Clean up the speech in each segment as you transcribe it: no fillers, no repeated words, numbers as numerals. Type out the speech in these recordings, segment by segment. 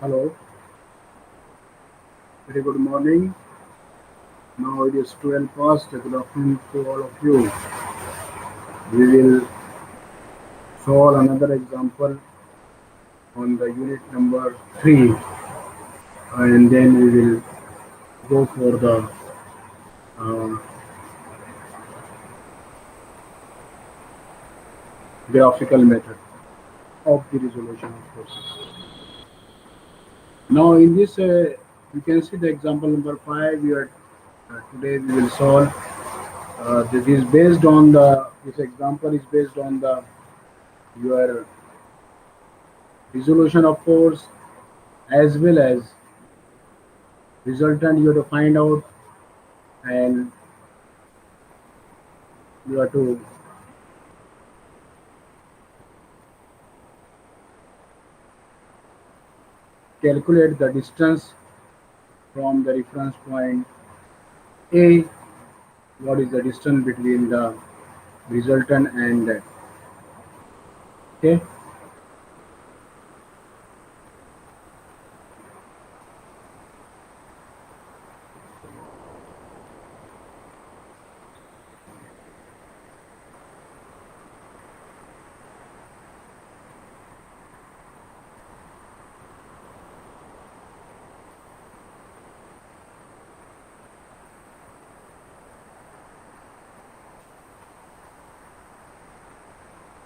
Hello, very good morning. Now it is 12 past. Good afternoon to all of you. We will solve another example on the unit number 3 and then we will go for the uh, graphical method of the resolution of forces. Now in this you can see the example number 5 we are today we will solve. This is based on the this example is based on the your resolution of force as well as resultant you have to find out and you have to calculate the distance from the reference point A. What is the distance between the resultant and that? Okay.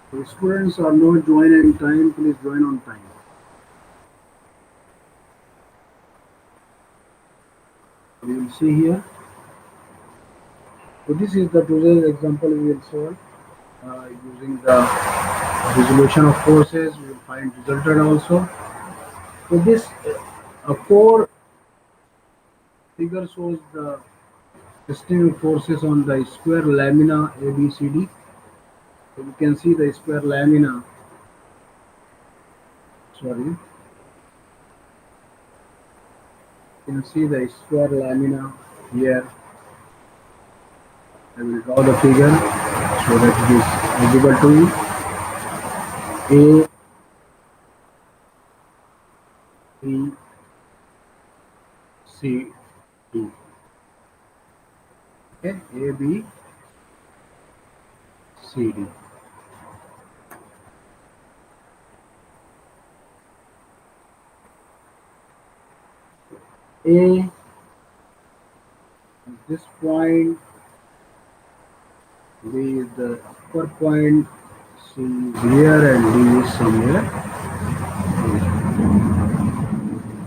So students are not join in time. Please join on time. We will see here. So this is the today's example we will solve using the resolution of forces. We will find resultant also. So this a four figure shows the system of forces on the square lamina ABCD. So you can see the square lamina. Sorry, you can see the square lamina here. I will draw the figure so that it is visible to you. A, B, C, D. Okay, A, B, C, D. A at this point, B is the upper point, C is here, and D is somewhere here.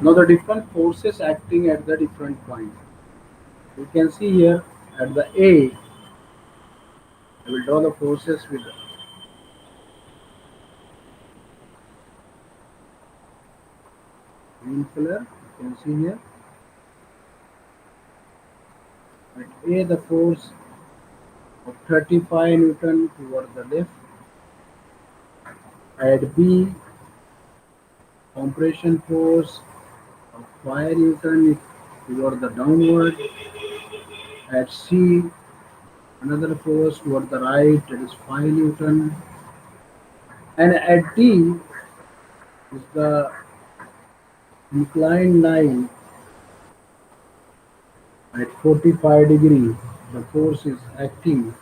Now the different forces acting at the different point. You can see here at the A, I will draw the forces with green color. You can see here at A the force of 35 Newton toward the left. At B, compression force of 5 Newton toward the downward. At C, another force toward the right, that is 5 Newton. And at D is the inclined line at 45 degree. The force is acting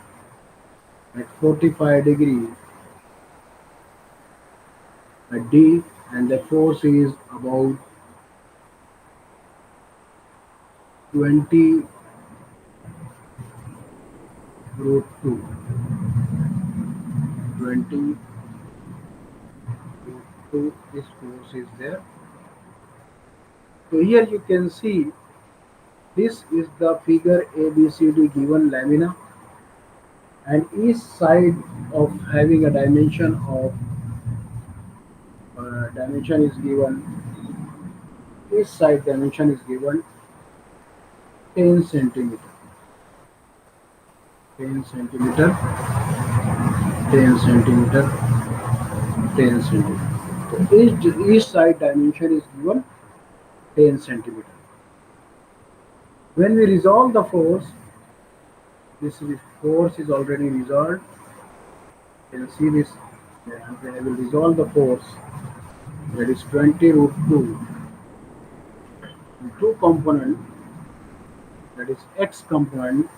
at 45 degree at D, and the force is about 20 root 2. 20 root 2, this force is there. So here you can see this is the figure ABCD given lamina, and each side of having a dimension is given. Each side dimension is given 10 centimeter, 10 centimeter, 10 centimeter, 10 centimeter. So each side dimension is given 10 centimeter. When we resolve the force, this force is already resolved. You can see this. And when I will resolve the force, that is 20 root 2. two component, that is x component,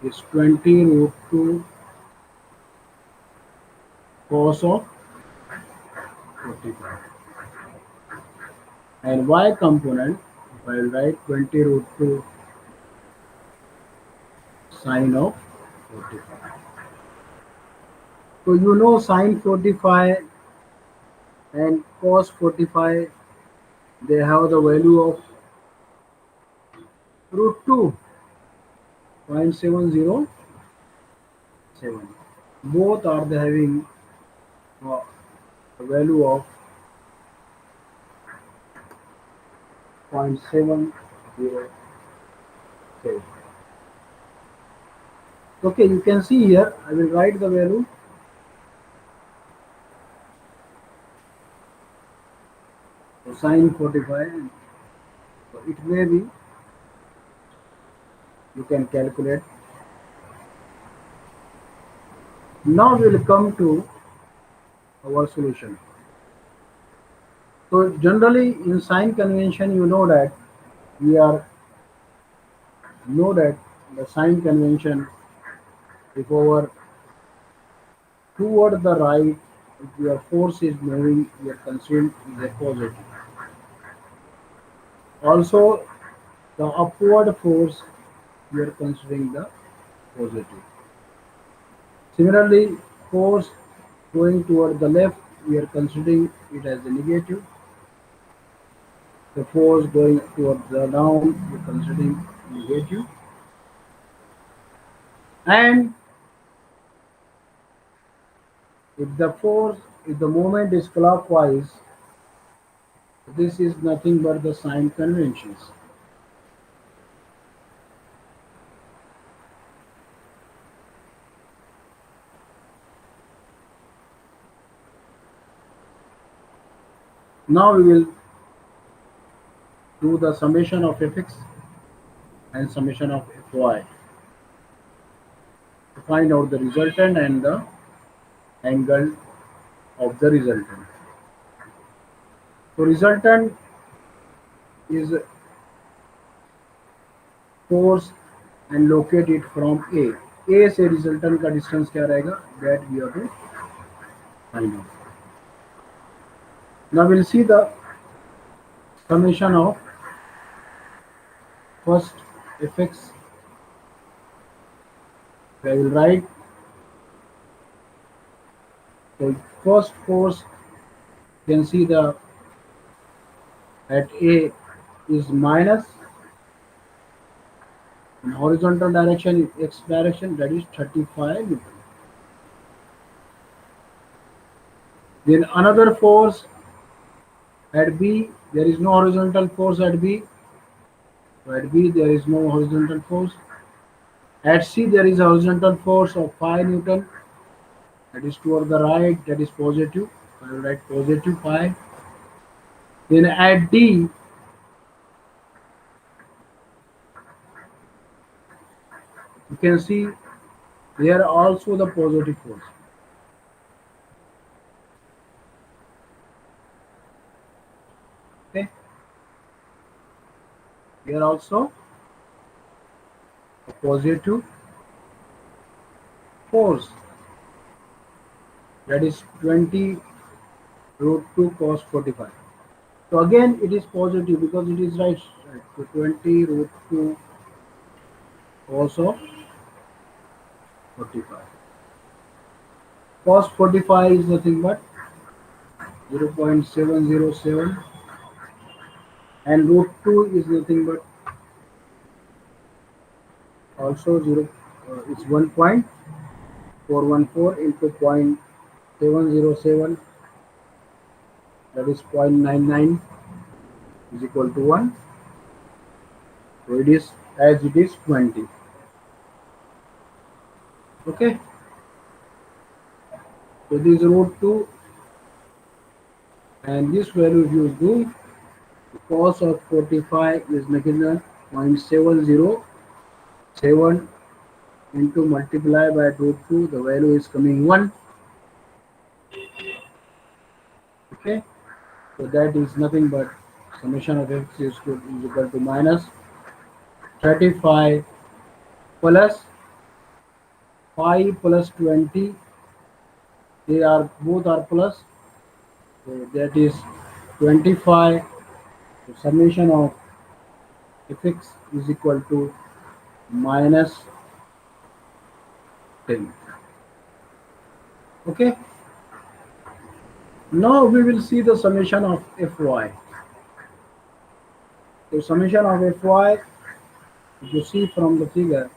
is 20 root 2 cos of 45, and y component, if I will write 20 root 2 sine of 45. So you know sine 45 and cos 45, they have the value of root 2.707. Both are the having a value of 0.707. Okay, you can see here, I will write the value. So sine 45, so it may be, you can calculate. Now we will come to our solution. So generally in sign convention, you we are know that the sign convention, if our toward the right, if your force is moving, your consumed is a positive. Also, the upward force, we are considering the positive. Similarly, force going toward the left, we are considering it as a negative. The force going towards the down, we are considering negative. And if the moment is clockwise, this is nothing but the sign conventions. Now we will do the summation of fx and summation of fy to find out the resultant and the angle of the resultant. So resultant is force and locate it from A. A से resultant का distance क्या रहेगा? That we have to find out. Now we'll see the summation of first fx. I will write, so first force, you can see the at A is minus, in horizontal direction, x direction, that is 35 Newton. Then another force at B, there is no horizontal force at B. So at B there is no horizontal force. At C there is a horizontal force of 5 Newton. That is toward the right, that is positive. I will write positive 5. Then at D, you can see here also the positive force. Okay. Here also a positive force. That is 20 root 2 cos 45. So again it is positive because it is right. So 20 root 2 cos of 45. Cos 45 is nothing but 0.707, and root 2 is nothing but also 0, it's 1.414 into 0.707, that is 0.99 is equal to 1. So it is as it is 20. Okay. So this is root 2, and this value if you do, the cos of 45 is nothing but 0.707 into multiply by root 2, the value is coming 1. Okay. So that is nothing but summation of x is equal to minus 35 plus 5 plus 20. They are both are plus, so that is 25. So summation of fx is equal to minus 10. Okay. Now we will see the summation of fy. So summation of fy, if you see from the figure,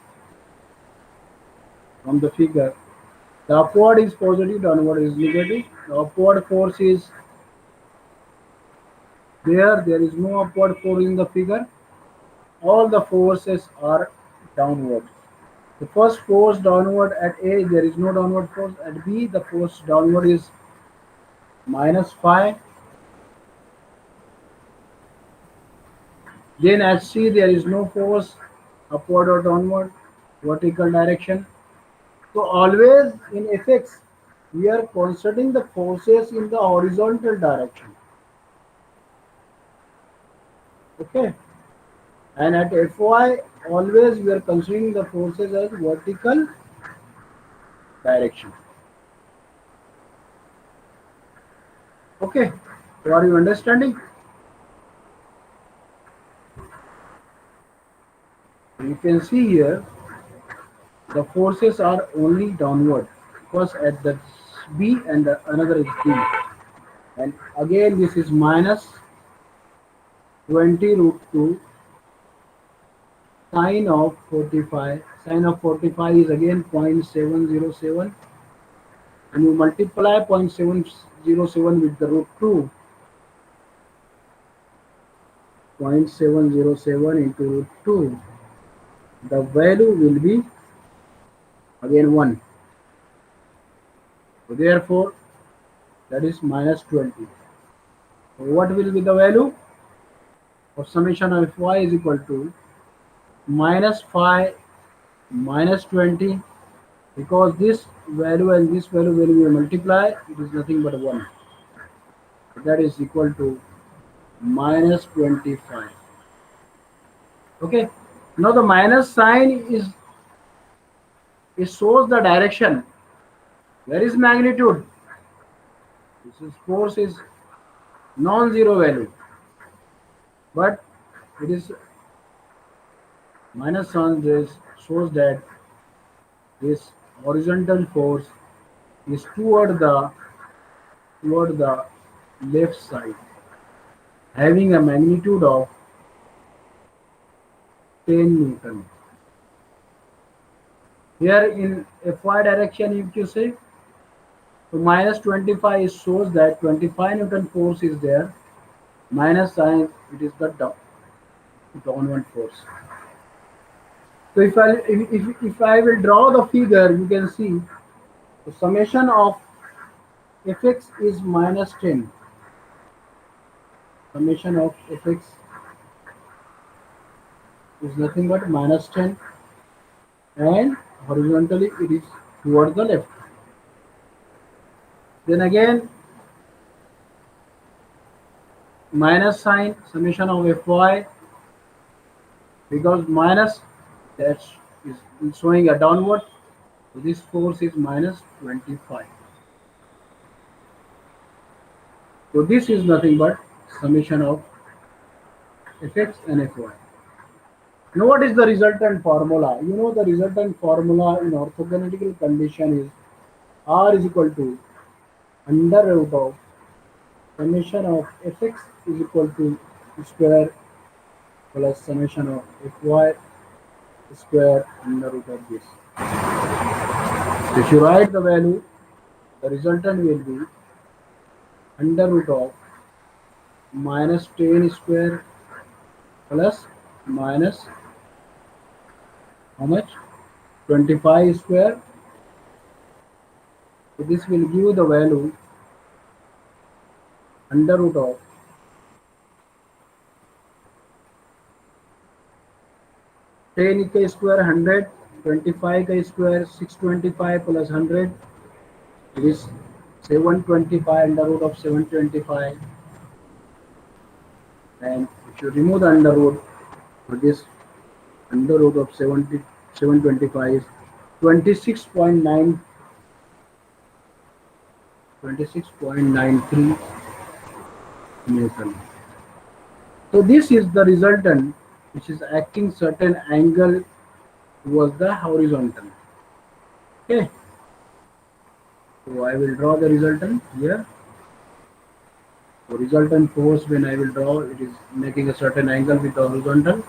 the upward is positive, downward is negative. The upward force is there. There is no upward force in the figure. All the forces are downward. The first force downward at A, there is no downward force. At B, the force downward is minus 5. Then at C, there is no force upward or downward, vertical direction. So always in Fx, we are considering the forces in the horizontal direction. Okay. And at Fy, always we are considering the forces as vertical direction. Okay. So are you understanding? You can see here the forces are only downward. First at the B and the another is B. And again this is minus 20 root 2 sine of 45. Sine of 45 is again 0.707, and you multiply 0.707 with the root 2. 0.707 into root 2, the value will be again 1. So therefore that is minus 20. So what will be the value of summation of fy is equal to minus 5 minus 20, because this value and this value when we multiply, it is nothing but 1. So that is equal to minus 25. Okay. Now the minus sign is, it shows the direction. Where is magnitude? This is force is non-zero value, but it is minus sign. This shows that this horizontal force is toward the left side, having a magnitude of 10 Newton. Here in Fy direction, if you say, so minus 25 shows that 25 Newton force is there. Minus sign, it is the downward force. So if I will draw the figure, you can see the summation of fx is minus 10. Summation of fx is nothing but minus 10, and horizontally it is toward the left. Then again minus sign, summation of fy, because minus that is showing a downward, so this force is minus 25. So this is nothing but summation of fx and fy. Now what is the resultant formula? You know the resultant formula in orthogonal condition is r is equal to under root of summation of fx is equal to square plus summation of fy square under root of this. If you write the value, the resultant will be under root of minus 10 square plus minus how much? 25 square. So this will give the value under root of 10 ka square 100, 25 ka square 625 plus 100, it is 725 under root of 725, And if you remove the under root, for this under root of 725 is 26.9 26.93 Newton. So this is the resultant which is acting certain angle towards the horizontal. Okay, so I will draw the resultant here. So resultant force, when I will draw, it is making a certain angle with the horizontal,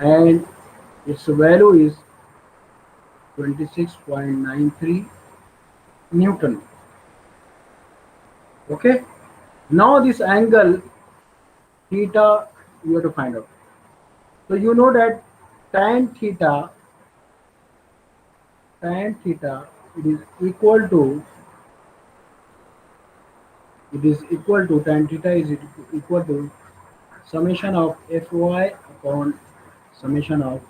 and its value is 26.93 Newton. Okay, now this angle theta you have to find out. So you know that tan theta, it is equal to, tan theta is equal to summation of Fy upon summation of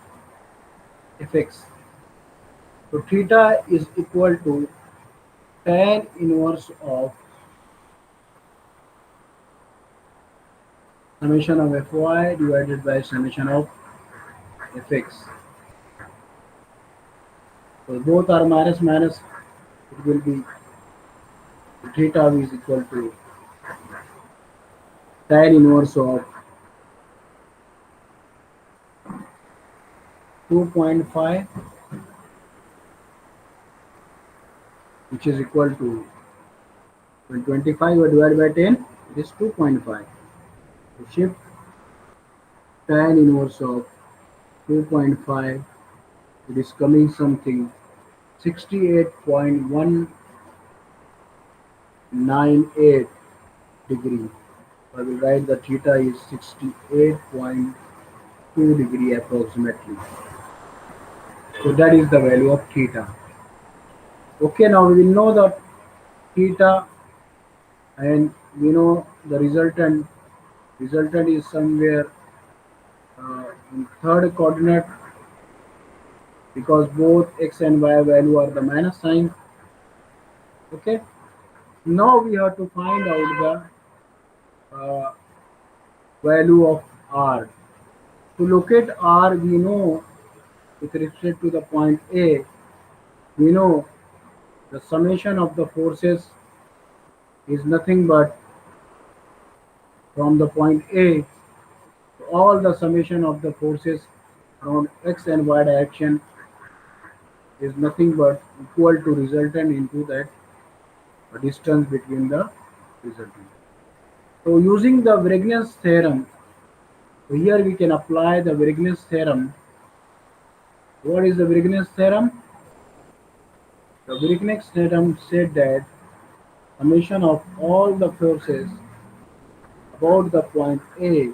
Fx. So theta is equal to tan inverse of summation of Fy divided by summation of Fx. So both are minus minus, it will be theta is equal to tan inverse of 2.5, which is equal to, when 25 divided by 10, it is 2.5. So shift tan inverse of 2.5, it is coming something 68.198 degree. I will write the theta is 68.2 degree approximately. So that is the value of theta. Okay, now we will know the theta, and we know the resultant. Resultant is somewhere in third coordinate, because both x and y value are the minus sign. Okay, now we have to find out the value of r. To locate r, we know with respect to the point A, we know the summation of the forces is nothing but from the point A, all the summation of the forces around x and y direction is nothing but equal to resultant into that distance between the resultant. So using the Vrignes theorem, so here we can apply the Vrignes theorem. What is the Vrignes theorem? The Vrignes theorem said that summation of all the forces about the point A,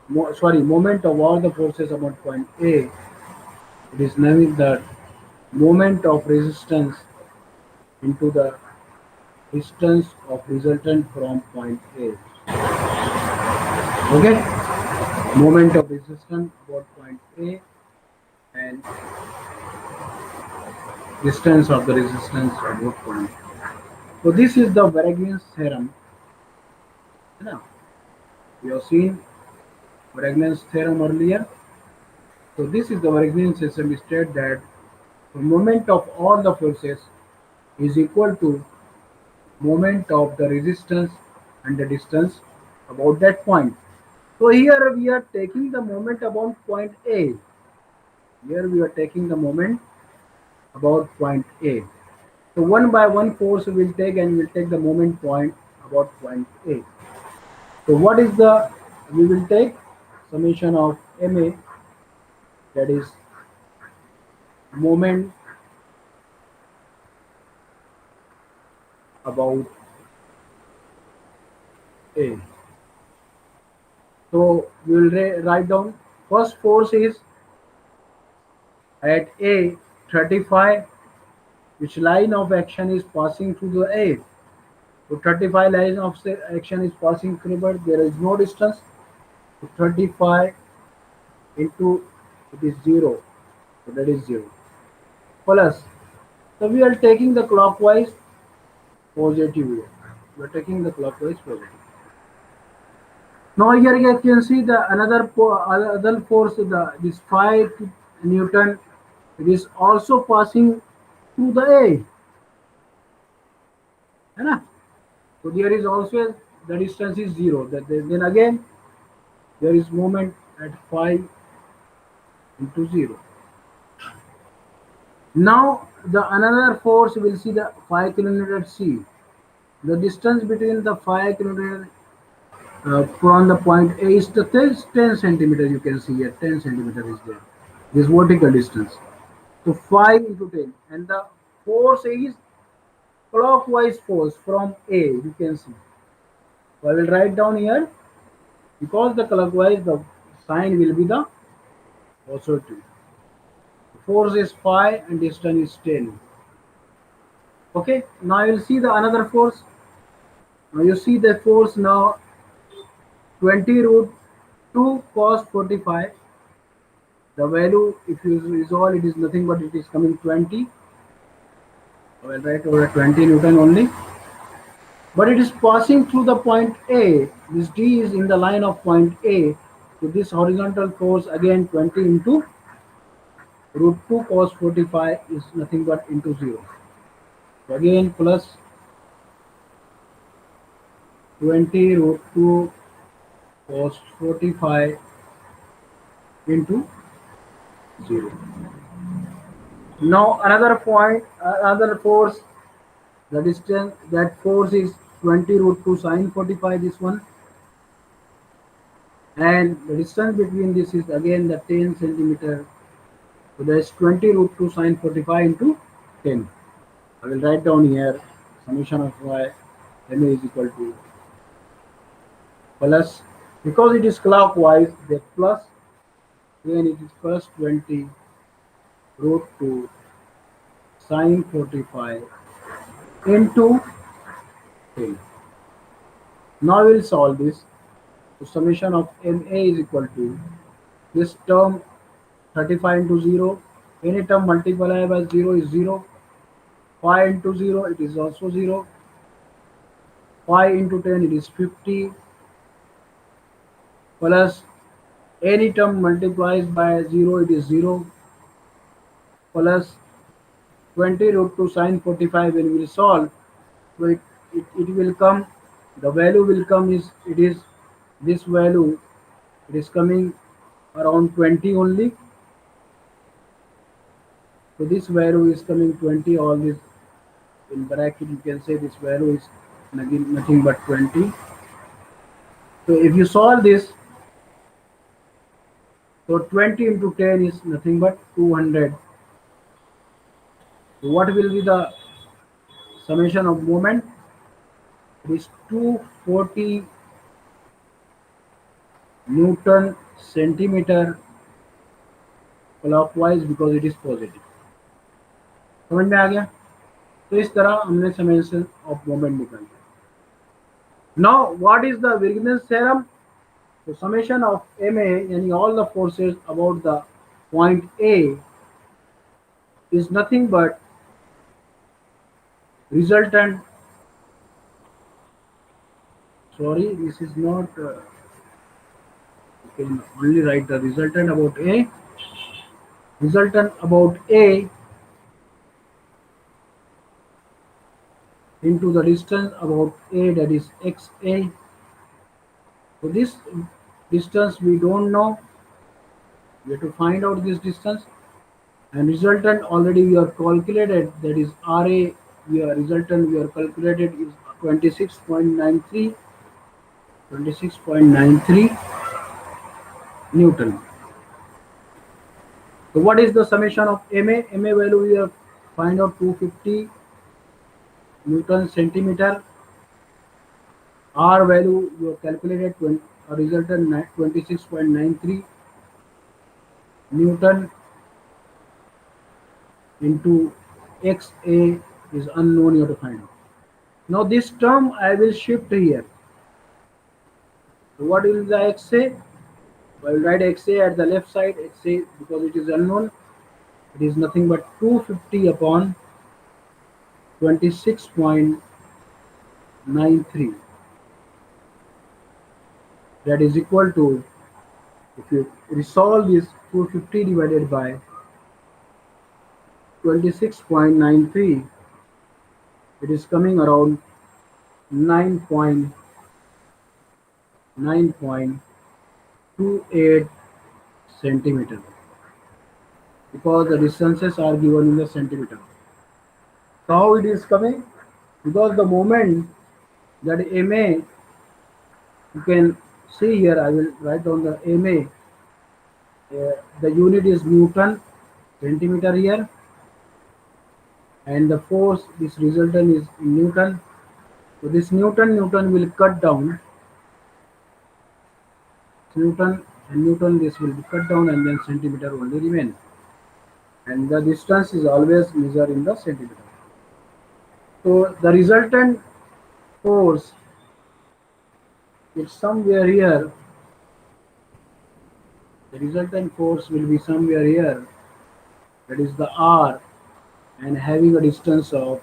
moment of all the forces about point A, it is named the moment of resistance into the distance of resultant from point A. Okay, moment of resistance about point A and distance of the resistance about point. So this is the Vrignes theorem. Now, we have seen Vrignes theorem earlier. So this is the Vrignes theorem state that the moment of all the forces is equal to moment of the resistance and the distance about that point. So here we are taking the moment about point A. Here we are taking the moment about point A. So one by one force we will take, and we will take the moment point about point A. So what is the, we will take summation of MA, that is moment about A. So we will write down first force is at A 35, which line of action is passing through the A. So 35 line of action is passing through, but there is no distance. So 35 into, it is 0. So that is 0. Plus, so we are taking the clockwise positive way. We are taking the clockwise positive. Now here you can see the other force, this 5 Newton. It is also passing through the A. है ना? So there is also the distance is 0. Then again there is moment at 5 into 0. Now the another force will see the 5 kilometer at C. The distance between the 5 kilometer from the point A is the 10 centimeter. You can see here 10 centimeter is there. This vertical distance. So 5 into 10, and the force is clockwise force from A. You can see. So I will write down here, because the clockwise the sign will be the positive. Force is 5 and distance is 10. Okay. Now you will see the another force. Now you see the force now 20 root 2 cos 45. The value, if you resolve, it is nothing but it is coming 20. I will write over 20 Newton only. But it is passing through the point A. This D is in the line of point A. So this horizontal force again 20 into root 2 cos 45 is nothing but into 0. So again plus 20 root 2 cos 45 into 0. Now another point, another force, the distance, that force is 20 root 2 sine 45, this one. And the distance between this is again the 10 centimeter. So there is 20 root 2 sine 45 into 10. I will write down here summation of y m a is equal to plus, because it is clockwise, the plus, then it is plus 20 root 2 sine 45 into 10. Now we will solve this. So summation of ma is equal to this term 35 into 0. Any term multiplied by 0 is 0. 5 into 0, it is also 0. 5 into 10, it is 50. Plus any term multiplies by 0, it is 0. Plus 20 root 2 sine 45, when we will solve, so it will come, the value will come is, it is this value, it is coming around 20 only. So this value is coming 20, all this in bracket you can say this value is nothing but 20. So if you solve this, so 20 into 10 is nothing but 200. So what will be the summation of moment? It is 240 Newton centimeter clockwise, because it is positive. समझ में आ गया? तो इस तरह हमने summation of moment निकाल दिया. Now what is the Wigner's theorem? The summation of ma, यानी all the forces about the point A, is nothing but resultant. Sorry, this is not. You can only write the resultant about A. Resultant about A into the distance about A, that is XA. So this distance we don't know. We have to find out this distance. And resultant already we are calculated, that is RA, resultant we are calculated is 26.93 Newton. So what is the summation of ma? Ma value we have find out 250 Newton centimeter. R value you have calculated resultant 26.93 Newton into XA is unknown, you have to find out. Now this term I will shift here. So what will the XA? I will write XA at the left side. XA, because it is unknown, it is nothing but 250 upon 26.93. That is equal to, if you resolve this, 250 divided by 26.93, it is coming around 9.9.28 centimeter, because the distances are given in the centimeter. So how it is coming? Because the moment that MA, you can see here, I will write down the MA. The unit is Newton centimeter here, and the force, this resultant is Newton. So this Newton will cut down, Newton and Newton, this will be cut down, and then centimeter only remain. And the distance is always measured in the centimeter. So the resultant force is somewhere here. The resultant force will be somewhere here. That is the R, and having a distance of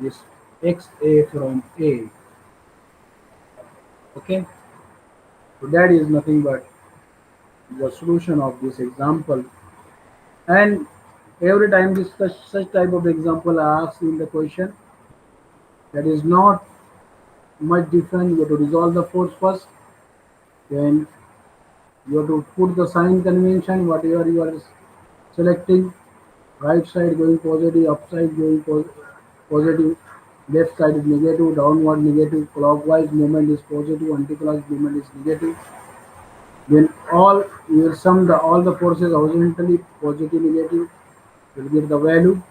this XA from A. Okay. So that is nothing but the solution of this example. And every time this such type of example are asked in the question, that is not much different. You have to resolve the force first, then you have to put the sign convention, whatever you are selecting, right side going positive, upside going positive, left side is negative, downward negative, clockwise movement is positive, anti-clockwise movement is negative. Then all you will sum the all the forces horizontally, positive, negative, will give the value.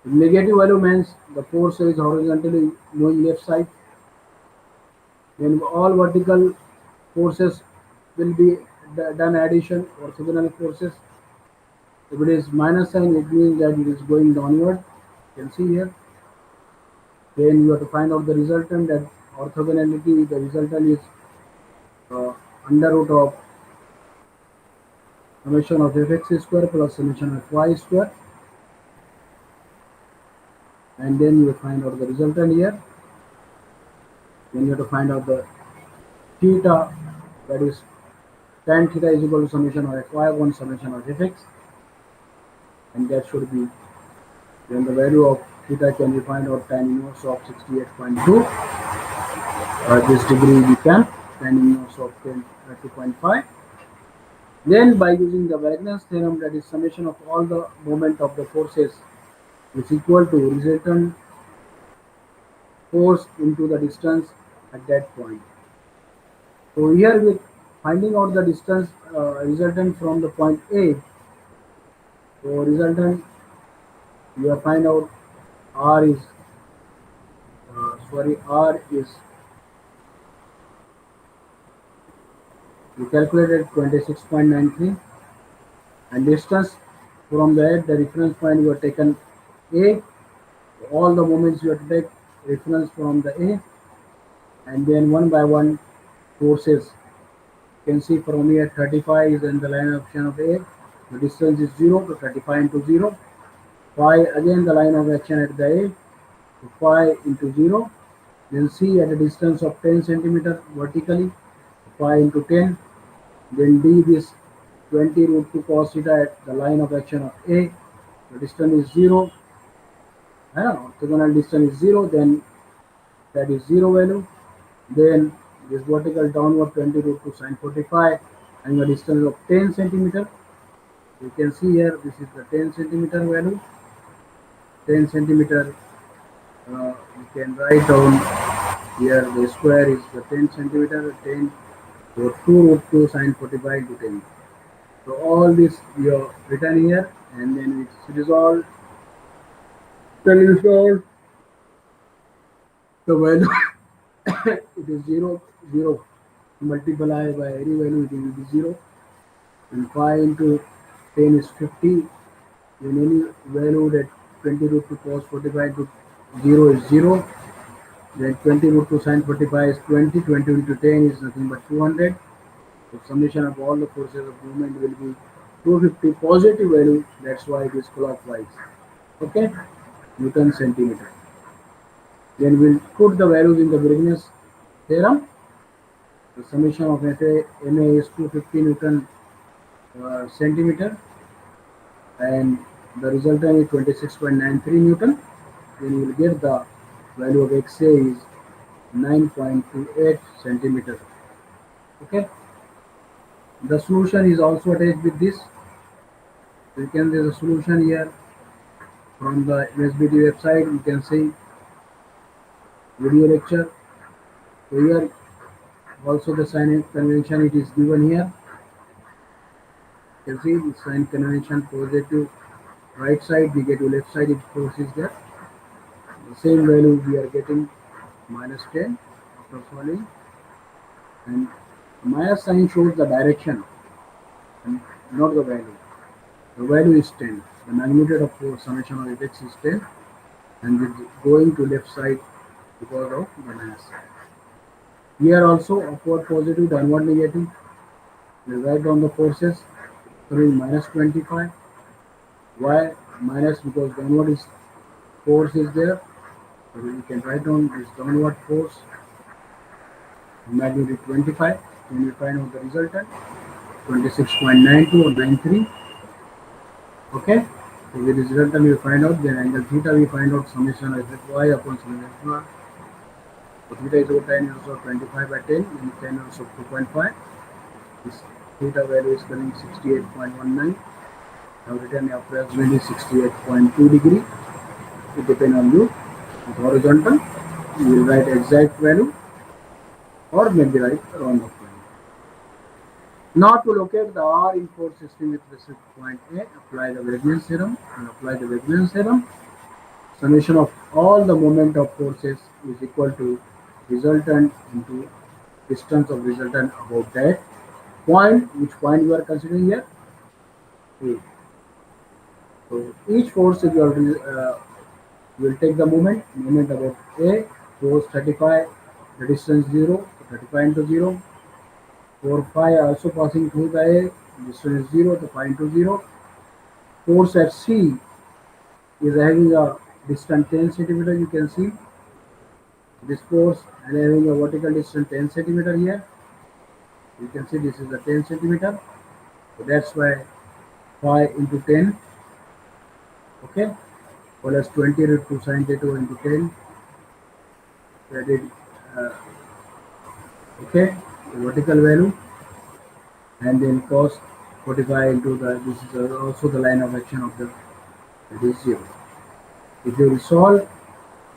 The negative value means the force is horizontally moving left side. Then all vertical forces will be done addition, orthogonal forces. If it is minus sign, it means that it is going downward. You can see here. Then you have to find out the resultant. That orthogonality, the resultant is uh, under root of summation of fx square plus summation of y square. And then you find out the resultant here. Then you have to find out the theta, that is tan theta is equal to summation of fy upon summation of fx, and that should be, then the value of theta can be find out tan inverse of 68.2. This degree we can tan inverse of 2.5. Then by using the Wagner's theorem, that is summation of all the moment of the forces is equal to resultant force into the distance at that point. So here with finding out the distance resultant from the point A, so resultant you have find out R is R is, we calculated 26.93, and distance from the reference point you have taken A. All the moments you have to take reference from the A, and then one by one forces. You can see from here 35 is in the line of action of A. The distance is 0, to 35 into 0. Phi again the line of action at the A. So phi into 0. Then C at a distance of 10 centimeter vertically. Phi into 10. Then D this 20 root 2 cos theta at the line of action of A. The distance is 0. Orthogonal distance is 0. Then that is 0 value. Then this vertical downward 20 root 2 sine 45, and a distance of 10 centimeter. You can see here this is the 10 centimeter value. 10 centimeter, you can write down here the square is the 10 centimeter, 10, so 2 root 2 sine 45 to 10. So all this you have written here, and then it's resolved. Then resolved the value it is 0, 0. Multiply by any value, it will be 0. And 5 into 10 is 50. Then any value that 20 root 2 cos 45 to 0 is 0. Then 20 root 2 sin 45 is 20. 20 into 10 is nothing but 200. So summation of all the forces of movement will be 250 positive value. That's why it is clockwise. Okay, Newton centimeter. Then we'll put the values in the Briggs theorem. The summation of MA is 250 Newton centimeter, and the resultant is 26.93 Newton. Then you will get the value of XA is 9.28 centimeter. Okay. The solution is also attached with this. You can there's a solution here from the MSBT website. You can see video lecture. So here also the sign convention it is given here. You can see the sign convention positive right side, negative left side, it force is there. The same value we are getting minus 10 after solving, and minus sign shows the direction and not the value. The value is 10. The magnitude of force summation of Fx is 10, and it's going to left side because of the mass. Here also upward positive, downward negative. We write down the forces. So minus 25. Why minus? Because downward is force is there. So we can write down this downward force magnitude 25. Then we find out the resultant 26.92 or 93. Okay. So the resultant we find out. Then angle theta we find out summation of Fy upon summation of r. So theta is over 10 units of 25 by 10 and 10 units of 2.5. This theta value is coming 68.19. Now written approximately 68.2 degree. It depends on you. With horizontal, you will write exact value or maybe write round of value. Now to locate the R in force system with respect to point A, apply the Wigner's theorem and apply the Wigner's theorem. Summation of all the moment of forces is equal to resultant into distance of resultant about that point. Which point you are considering here? A. So each force is will take the moment about A, force 35, the distance 0, so 35 into 0. For phi also passing through the A, distance is 0, so phi into 0. Force at C is having a distance 10 centimeter, you can see this force and having a vertical distance 10 centimeter here. You can see this is a 10 centimeter, so that's why phi into 10, okay, plus 20 root 2 sine theta into 10, that is, uh, okay, the vertical value, and then cos 45 into the, this is also the line of action of the, that is 0. If you will solve,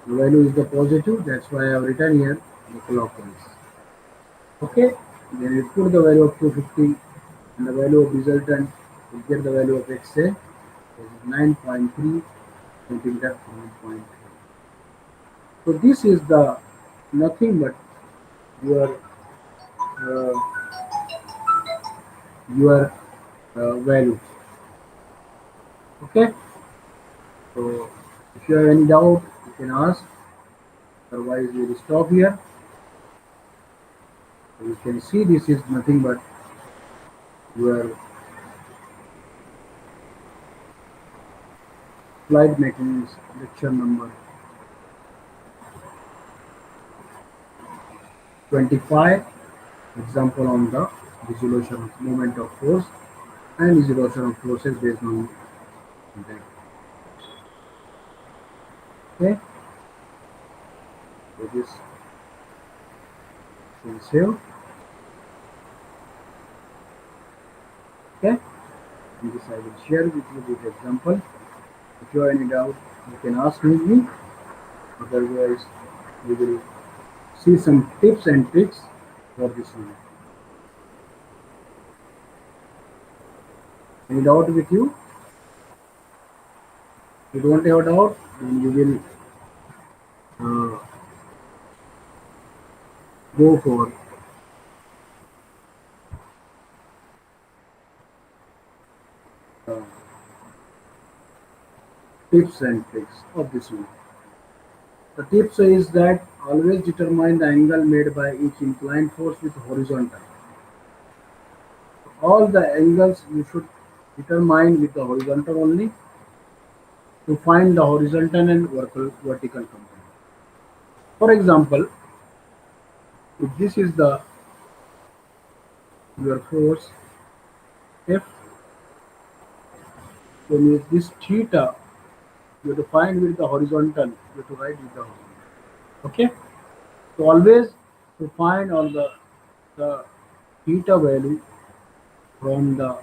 the value is the positive, that's why I have written here the clockwise. Okay, then you put the value of 250 and the value of resultant, you get the value of XA, is 9.3 centimeter 1.3. So this is the nothing but your uh, your value. Okay, so if you have any doubt, you can ask. Otherwise, we will stop here. So you can see this is nothing but your flight mechanics lecture number 25. Example on the dissolution of moment of force and dissolution of forces based on that. Okay, so this will save. Okay, and this I will share with you this example. If you have any doubt, you can ask me. Otherwise, we will see some tips and tricks for this one. Any doubt with you? If you don't have doubt, then you will go for uh, tips and tricks of this one. The tips is that always determine the angle made by each inclined force with horizontal. All the angles you should determine with the horizontal only to find the horizontal and vertical component. For example, if this is the your force F, then is this theta you have to find with the horizontal, you have to write with the horizontal. Okay? So always to find all the theta value from the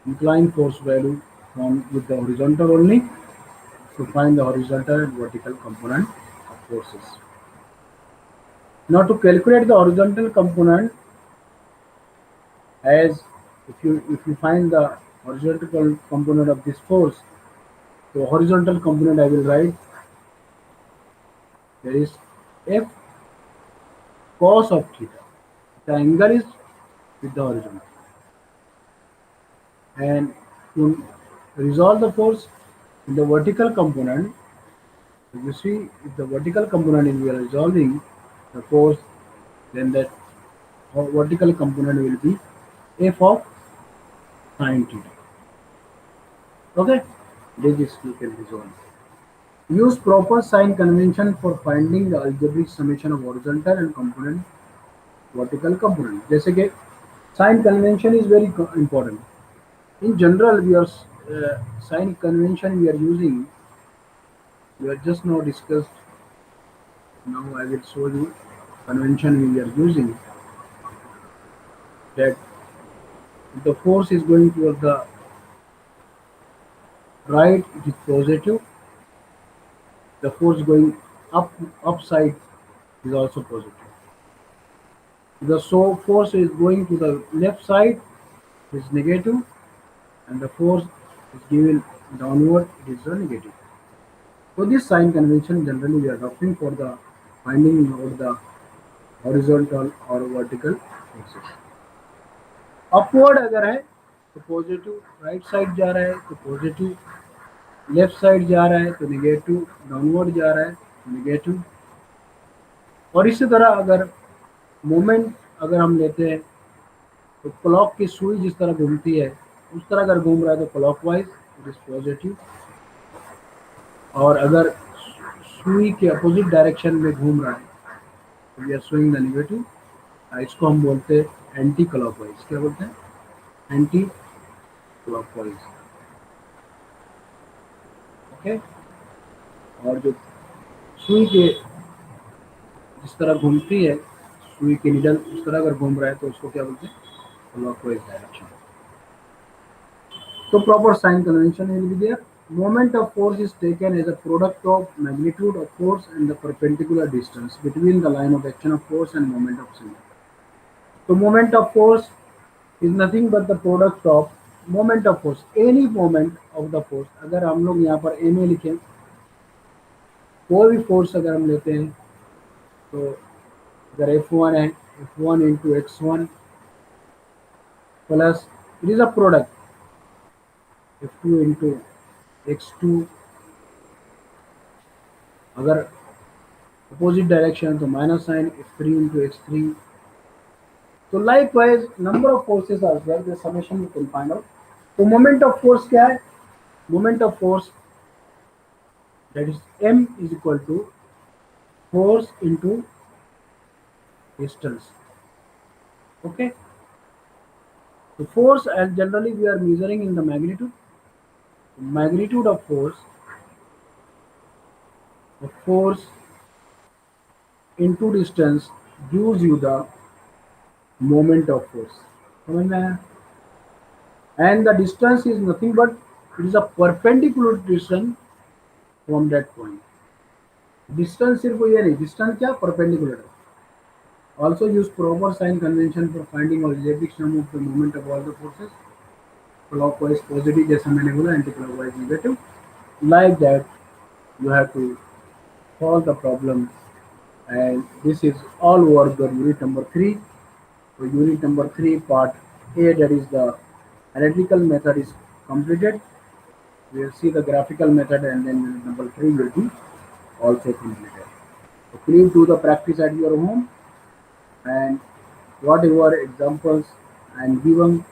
inclined force value from with the horizontal only to find the horizontal and vertical component of forces. Now to calculate the horizontal component, as if you find the horizontal component of this force, so horizontal component I will write there is F cos of theta. The angle is with the horizontal. And to resolve the force in the vertical component, if you see if the vertical component is we are resolving the force, then that vertical component will be F of sin theta. Okay, this is you can resolve. Use proper sign convention for finding the algebraic summation of horizontal and component vertical component. जैसे कि sign convention is very important. In general, we are sign convention we are using. We are just now discussed. Now I will show you convention we are using that if the force is going towards the right, it is positive. The force going upside is also positive. If the force is going to the left side, it is negative, and the force is given downward, it is a negative. So this sign convention generally we are adopting for the finding out the horizontal or vertical forces. Upward अगर है तो positive, right side जा रहा है तो positive, left side जा रहा है तो निगेटिव, डाउनवर्ड जा रहा है तो निगेटिव। और इसी तरह अगर मोमेंट अगर हम लेते हैं तो क्लॉक की सुई जिस तरह घूमती है उस तरह अगर घूम रहा है तो क्लॉकवाइज इट इज पॉजिटिव, और अगर सुई के अपोजिट डायरेक्शन में घूम रहा है तो we are showing the negative. इसको हम बोलते हैं एंटी क्लॉकवाइज। क्या बोलते हैं? Anti clockwise. ओके। और जो सुई के जिस तरह घूमती है, सुई की निडल उस तरह अगर घूम रहा है तो उसको क्या बोलते हैं? Clockwise direction. So proper sign convention will be there. Moment of force is taken as a product of magnitude of force and the perpendicular distance between the line of action of force and moment of center. So moment of force is nothing but the product of moment of force. Any moment of the force. अगर हम लोग यहाँ पर ma लिखें, कोई भी force अगर हम लेते हैं तो अगर F1 है, F1 into x1 plus it is a product F2 into x2, अगर opposite direction तो minus sign x3 into x3. So likewise number of forces are there, the summation you can find out. तो moment of force क्या है? Moment of force, that is m is equal to force into distance. Okay. So force, as generally we are measuring in the magnitude. Magnitude of force into distance gives you the moment of force. समझ में आया? And the distance is nothing but it is a perpendicular distance from that point. Distance सिर्फ ये नहीं, distance क्या? Perpendicular. Also use proper sign convention for finding algebraic sum of the moment of all the forces. Clockwise positive जैसा मैंने बोला, anti-clockwise negative. Like that you have to solve the problem, and this is all over the unit number 3. So unit number 3 part A, that is the analytical method, is completed. We will see the graphical method, and then unit number 3 will be also completed. So please do the practice at your home, and whatever examples I am given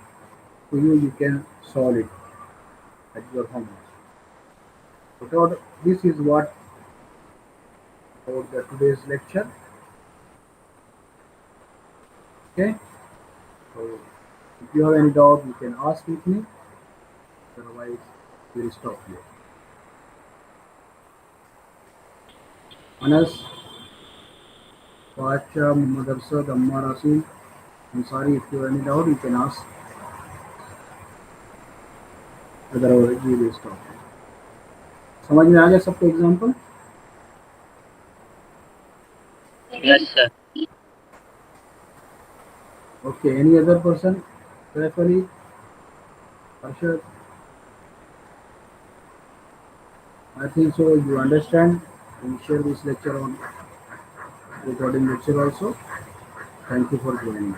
to you, you can solve it at your home. So this is what about the today's lecture. Okay. So If you have any doubt, you can ask with me. Otherwise, we'll stop here. Anas, Pacha, Muhammad Arsad, Ammar Asim. I'm sorry, if you have any doubt, you can ask. Otherwise, we will stop here. समझ में आ गया सबको example? Yes, sir. Okay, any other person? Saif Ali, Arshad? I think so. You understand. We'll share this lecture on recording lecture also. Thank you for joining.